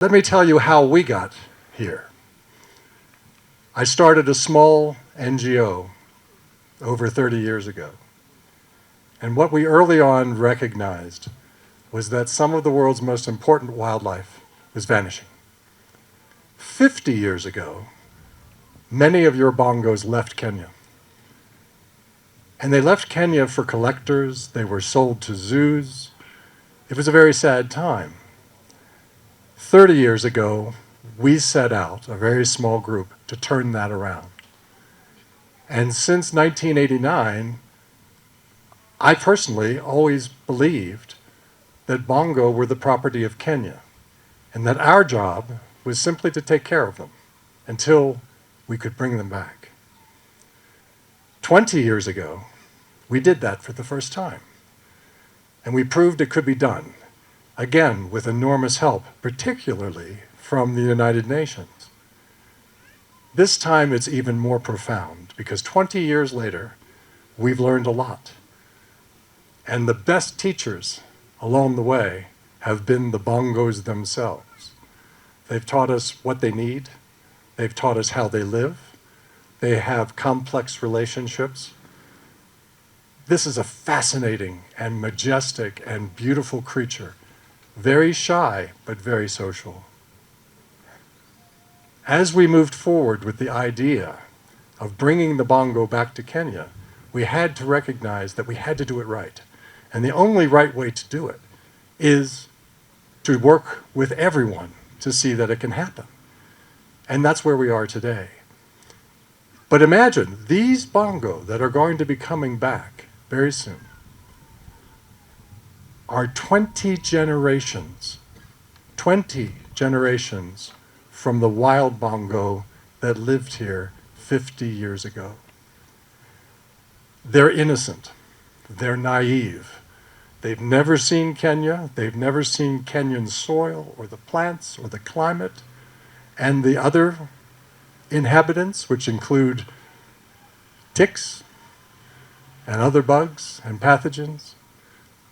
Let me tell you how we got here. I started a small NGO over 30 years ago. And what we early on recognized was that some of the world's most important wildlife was vanishing. 50 years ago, many of your bongos left Kenya. And they left Kenya for collectors, they were sold to zoos. It was a very sad time. 30 years ago, we set out, a very small group, to turn that around. And since 1989, I personally always believed that bongo were the property of Kenya, and that our job was simply to take care of them until we could bring them back. 20 years ago, we did that for the first time, and we proved it could be done, again with enormous help, particularly from the United Nations. This time it's even more profound, because 20 years later, we've learned a lot. And the best teachers along the way have been the bongos themselves. They've taught us what they need. They've taught us how they live. They have complex relationships. This is a fascinating and majestic and beautiful creature, very shy, but very social. As we moved forward with the idea of bringing the bongo back to Kenya, we had to recognize that we had to do it right. And the only right way to do it is to work with everyone to see that it can happen. And that's where we are today. But imagine these bongo that are going to be coming back very soon are 20 generations from the wild bongo that lived here 50 years ago. They're innocent, they're naive. They've never seen Kenya, they've never seen Kenyan soil or the plants or the climate, and the other inhabitants, which include ticks and other bugs and pathogens.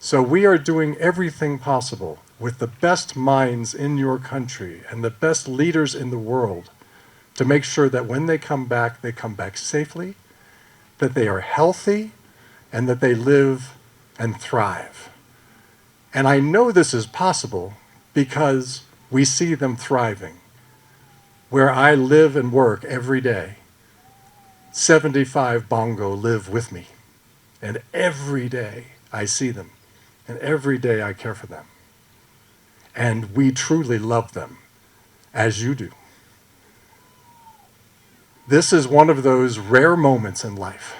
So we are doing everything possible with the best minds in your country and the best leaders in the world to make sure that when they come back safely, that they are healthy, and that they live and thrive. And I know this is possible because we see them thriving. Where I live and work every day, 75 bongo live with me. And every day I see them. And every day I care for them. And we truly love them, as you do. This is one of those rare moments in life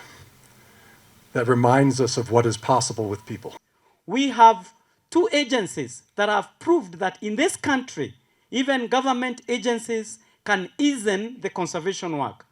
that reminds us of what is possible with people. We have two agencies that have proved that in this country, even government agencies can ease the conservation work.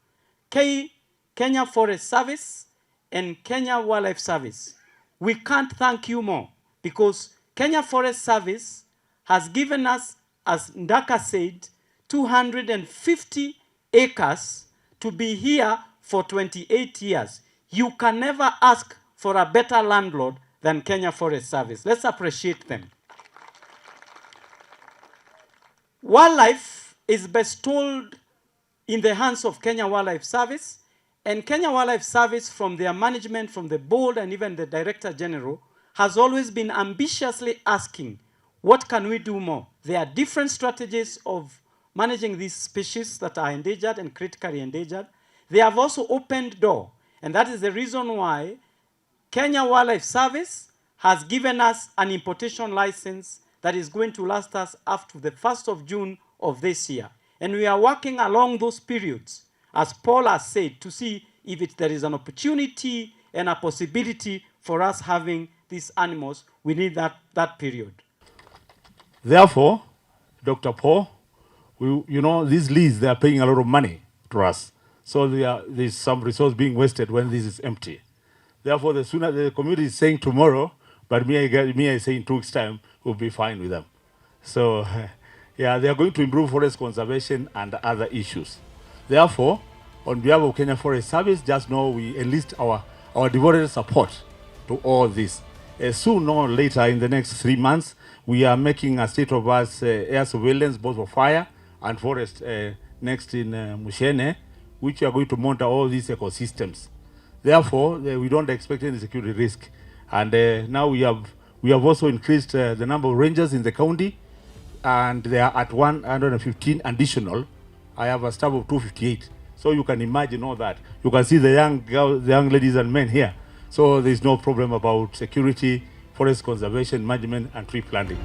Kenya Forest Service and Kenya Wildlife Service. We can't thank you more because Kenya Forest Service has given us, as Ndaka said, 250 acres to be here for 28 years. You can never ask for a better landlord than Kenya Forest Service. Let's appreciate them. Wildlife is bestowed in the hands of Kenya Wildlife Service, and Kenya Wildlife Service, from their management, from the board, and even the Director General, has always been ambitiously asking, what can we do more? There are different strategies of managing these species that are endangered and critically endangered. They have also opened door, and that is the reason why Kenya Wildlife Service has given us an importation license that is going to last us up to the 1st of June of this year. And we are working along those periods, as Paul has said, to see if there is an opportunity and a possibility for us having these animals. We need that period. Therefore, Dr. Paul, these leads, they are paying a lot of money to us. So there's some resource being wasted when this is empty. Therefore, the sooner the community is saying tomorrow, but me I say in 2 weeks' time, we'll be fine with them. So, yeah, they are going to improve forest conservation and other issues. Therefore, on behalf of Kenya Forest Service, just know we enlist our devoted support to all this. Soon or later, in the next 3 months, We are making a state of us air surveillance, both for fire and forest next in Mushene, which are going to monitor all these ecosystems. Therefore, we don't expect any security risk. And now we have also increased the number of rangers in the county, and they are at 115 additional. I have a staff of 258. So you can imagine all that. You can see the young girls, the young ladies and men here. So there's no problem about security, forest conservation, management, and tree planting.